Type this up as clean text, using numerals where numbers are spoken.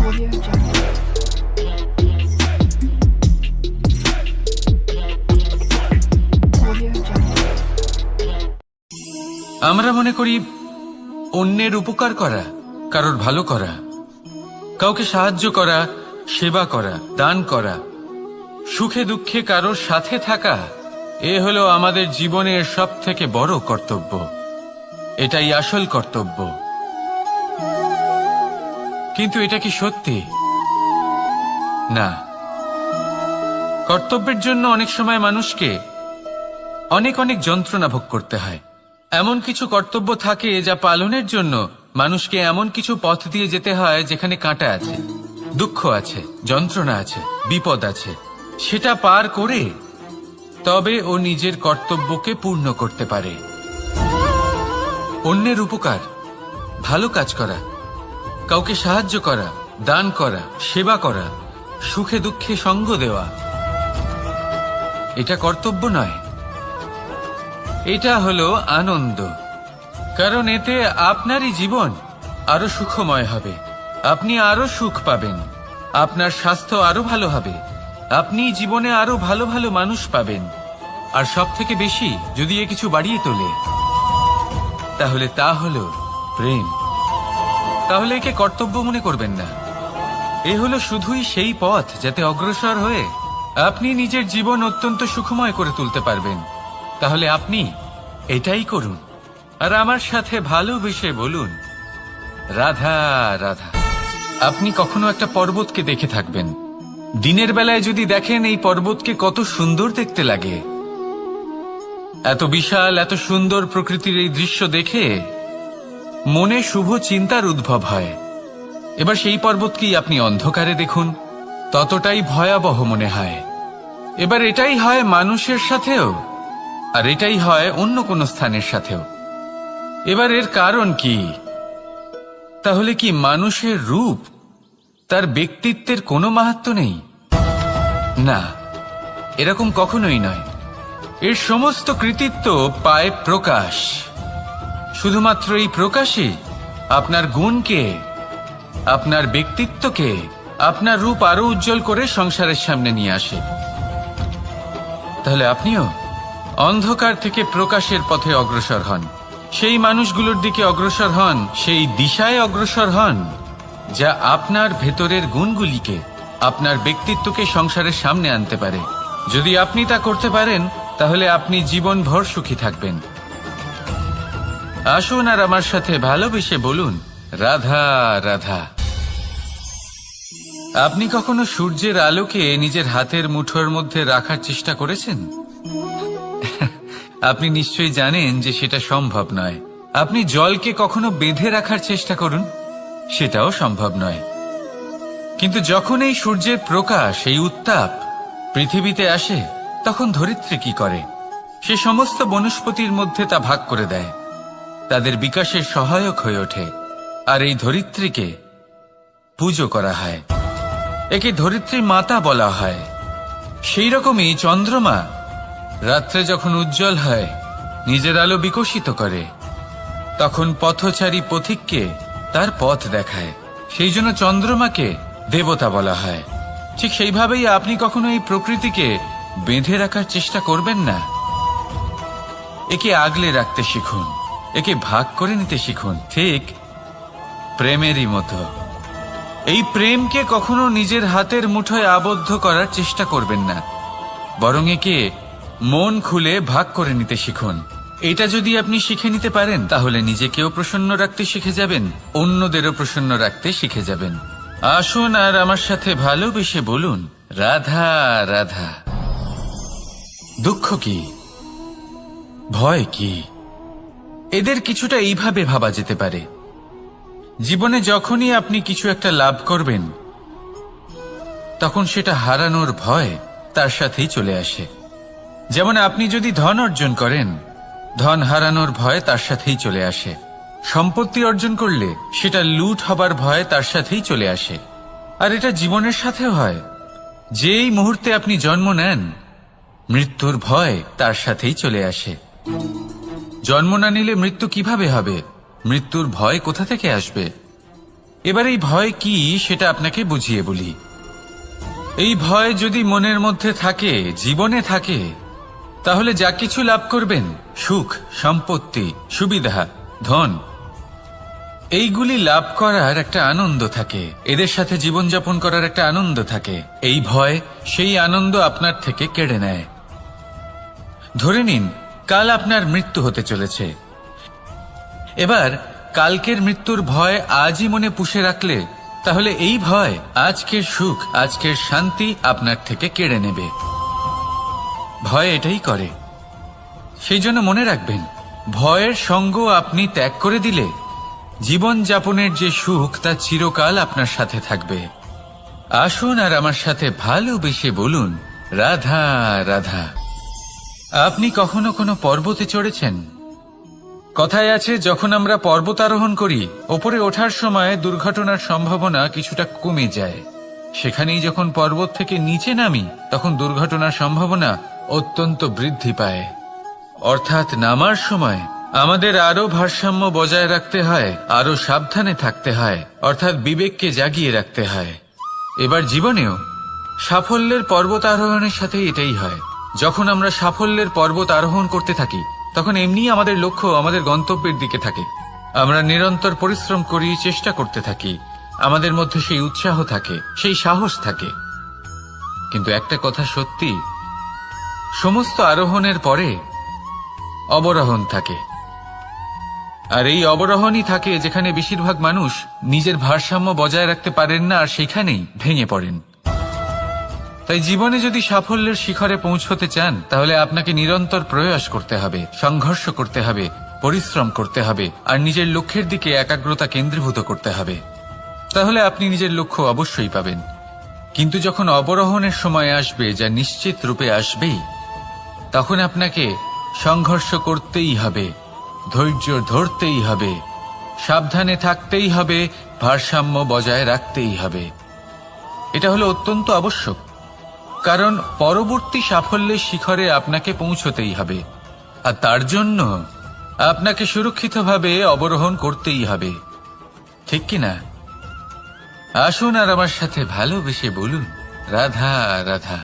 Audio Jungle. Audio Jungle. আমরা মনে করি অন্যের উপকার করা, কারোর ভালো করা, কাউকে সাহায্য করা, সেবা করা, দান করা, সুখে দুঃখে কারোর সাথে থাকা, এ হলো আমাদের জীবনের সবথেকে বড় কর্তব্য। এটাই আসল কর্তব্য। কিন্তু এটা কি সত্যি? না। কর্তব্যের জন্য অনেক সময় মানুষকে অনেক অনেক যন্ত্রণা ভোগ করতে হয়। এমন কিছু কর্তব্য থাকে যা পালনের জন্য মানুষকে এমন কিছু পথ দিয়ে যেতে হয় যেখানে কাঁটা আছে, দুঃখ আছে, যন্ত্রণা আছে, বিপদ আছে। সেটা পার করে তবে ও নিজের কর্তব্যকে পূর্ণ করতে পারে। অন্যের উপকার, ভালো কাজ করা, কাউকে সাহায্য করা, দান করা, সেবা করা, সুখে দুঃখে সঙ্গ দেওয়া, এটা কর্তব্য নয়, এটা হলো আনন্দ। কারণ এতে আপনারই জীবন আরো সুখময় হবে, আপনি আরো সুখ পাবেন, আপনার স্বাস্থ্য আরো ভালো হবে, আপনি জীবনে আরো ভালো ভালো মানুষ পাবেন। আর সব থেকে বেশি যদি এ কিছু বাড়িয়ে তোলে, তাহলে তা হলো প্রেম। তাহলে একে কর্তব্য মনে করবেন না। এ হলো শুধুই সেই পথ যাতে অগ্রসর হয়ে আপনি নিজের জীবন অত্যন্ত সুখময় করে তুলতে পারবেন। তাহলে আপনি এটাই করুন, আর আমার সাথে ভালোবেসে বলুন, রাধা রাধা। আপনি কখনো একটা পর্বতকে দেখে থাকবেন। দিনের বেলায় যদি দেখেন এই পর্বতকে কত সুন্দর দেখতে লাগে, এত বিশাল, এত সুন্দর প্রকৃতির এই দৃশ্য দেখে মনে শুভ চিন্তার উদ্ভব হয়। এবার সেই পর্বতকেই আপনি অন্ধকারে দেখুন, ততটাই ভয়াবহ মনে হয়। এবার এটাই হয় মানুষের সাথেও, আর এটাই হয় অন্য কোনো স্থানের সাথেও। এবার এর কারণ কি? তাহলে কি মানুষের রূপ, তার ব্যক্তিত্বের কোনো মাহাত্ম্য নেই? না, এরকম কখনোই নয়। এর সমস্ত কৃতিত্ব পায় প্রকাশ। শুধুমাত্র এই প্রকাশই আপনার গুণকে, আপনার ব্যক্তিত্বকে, আপনার রূপ আরো উজ্জ্বল করে সংসারের সামনে নিয়ে আসে। তাহলে আপনিও অন্ধকার থেকে প্রকাশের পথে অগ্রসর হন, সেই মানুষগুলোর দিকে অগ্রসর হন, সেই দিশায় অগ্রসর হন যা আপনার ভেতরের গুণগুলিকে, আপনার ব্যক্তিত্বকে সংসারের সামনে আনতে পারে। যদি আপনি তা করতে পারেন, তাহলে আপনি জীবনভর সুখী থাকবেন। আসুন আর আমার সাথে ভালোবেসে বলুন, রাধা রাধা। আপনি কখনো সূর্যের আলোকে নিজের হাতের মুঠোর মধ্যে রাখার চেষ্টা করেছেন? আপনি নিশ্চয়ই জানেন যে সেটা সম্ভব নয়। আপনি জলকে কখনো বেঁধে রাখার চেষ্টা করুন, সেটাও সম্ভব নয়। কিন্তু যখন এই সূর্যের প্রকাশ, এই উত্তাপ পৃথিবীতে আসে, তখন ধরিত্রী কি করে? সে সমস্ত বনস্পতির মধ্যে তা ভাগ করে দেয়, তাদের বিকাশের সহায়ক হয়ে ওঠে। আর এই ধরিত্রীকে পুজো করা হয়, একে ধরিত্রী মাতা বলা হয়। সেই রকমই চন্দ্রমা রাত্রে যখন উজ্জ্বল হয়, নিজের আলো বিকশিত করে, তখন পথচারী পথিককে তার পথ দেখায়। সেই জন্য চন্দ্রমাকে দেবতা বলা হয়। ঠিক সেইভাবেই আপনি কখনো এই প্রকৃতিকে বেঁধে রাখার চেষ্টা করবেন না। একে আগলে রাখতে শিখুন, একে ভাগ করে নিতে শিখুন, ঠিক প্রেমেরই মতো। এই প্রেমকে কখনো নিজের হাতের মুঠোয় আবদ্ধ করার চেষ্টা করবেন না, বরং একে মন খুলে ভাগ করে নিতে শিখুন। এটা যদি আপনি শিখে নিতে পারেন, তাহলে নিজেকেও প্রসন্ন রাখতে শিখে যাবেন, অন্যদেরও প্রসন্ন রাখতে শিখে যাবেন। আসুন আর আমার সাথে ভালোবেসে বলুন, রাধা রাধা। দুঃখ কি, ভয় কি, এদের কিছুটা এইভাবে ভাবা যেতে পারে। জীবনে যখনই আপনি কিছু একটা লাভ করবেন, তখন সেটা হারানোর ভয় তার সাথেই চলে আসে। যেমন আপনি যদি ধন অর্জন করেন, ধন হারানোর ভয় তার সাথেই চলে আসে। সম্পত্তি অর্জন করলে সেটা লুট হবার ভয় তার সাথেই চলে আসে। আর এটা জীবনের সাথেও হয়। যেই মুহূর্তে আপনি জন্ম নেন, মৃত্যুর ভয় তার সাথেই চলে আসে। জন্ম না নিলে মৃত্যু কিভাবে হবে? মৃত্যুর ভয় কোথা থেকে আসবে? এবার এই ভয় কি সেটা আপনাকে বুঝিয়ে বলি। এই ভয় যদি মনের মধ্যে থাকে, জীবনে থাকে, তাহলে যা কিছু লাভ করবেন, সুখ, সম্পত্তি, সুবিধা, ধন, এইগুলি লাভ করার একটা আনন্দ থাকে, এদের সাথে জীবনযাপন করার একটা আনন্দ থাকে। এই ভয় সেই আনন্দ আপনার থেকে কেড়ে নেয়। ধরে নিন কাল আপনার মৃত্যু হতে চলেছে। এবার কালকের মৃত্যুর ভয় আজই মনে পুষে রাখলে তাহলে এই ভয় আজকের সুখ, আজকের শান্তি আপনার থেকে কেড়ে নেবে। ভয় এটাই করে। সেই জন্য মনে রাখবেন, ভয়ের সঙ্গ আপনি ত্যাগ করে দিলে জীবন যাপনের যে সুখ তা চিরকাল আপনার সাথে থাকবে। আসুন আর আমার সাথে ভালোবেসে বলুন, রাধা রাধা। আপনি কখনো কোনো পর্বতে চড়েছেন? কথায় আছে, যখন আমরা পর্বত আরোহণ করি, ওপরে ওঠার সময় দুর্ঘটনার সম্ভাবনা কিছুটা কমে যায়। সেখানেই যখন পর্বত থেকে নিচে নামি, তখন দুর্ঘটনার সম্ভাবনা অত্যন্ত বৃদ্ধি পায়। অর্থাৎ নামার সময় আমাদের আরো ভারসাম্য বজায় রাখতে হয়, আরো সাবধানে থাকতে হয়, অর্থাৎ বিবেককে জাগিয়ে রাখতে হয়। এবার জীবনেও সাফল্যের পর্বত আরোহণের সাথে এটাই হয়। যখন আমরা সাফল্যের পর্বত আরোহণ করতে থাকি, তখন এমনি আমাদের লক্ষ্য আমাদের গন্তব্যের দিকে থাকে। আমরা নিরন্তর পরিশ্রম করি, চেষ্টা করতে থাকি, আমাদের মধ্যে সেই উৎসাহ থাকে, সেই সাহস থাকে। কিন্তু একটা কথা সত্যি, সমস্ত আরোহণের পরে অবরোহণ থাকে। আর এই অবরোহণই থাকে যেখানে বেশিরভাগ মানুষ নিজের ভারসাম্য বজায় রাখতে পারেন না, আর সেখানেই ভেঙে পড়েন। তাই জীবনে যদি সাফল্যের শিখরে পৌঁছতে চান, তাহলে আপনাকে নিরন্তর প্রয়াস করতে হবে, সংঘর্ষ করতে হবে, পরিশ্রম করতে হবে, আর নিজের লক্ষ্যের দিকে একাগ্রতা কেন্দ্রীভূত করতে হবে। তাহলে আপনি নিজের লক্ষ্য অবশ্যই পাবেন। কিন্তু যখন অবরোহণের সময় আসবে, যা নিশ্চিত রূপে আসবেই, তখন আপনাকে সংঘর্ষ করতেই হবে, ধৈর্য ধরতেই হবে, সাবধানে থাকতেই হবে, ভারসাম্য বজায় রাখতেই হবে। এটা হলো অত্যন্ত আবশ্যক, কারণ পরবর্তী সাফল্যের শিখরে আপনাকে পৌঁছতেই হবে, আর তার জন্য আপনাকে সুরক্ষিতভাবে অবরোহণ করতেই হবে। ঠিক কিনা? আসুন আর আমার সাথে ভালোবেসে বলুন, রাধা রাধা।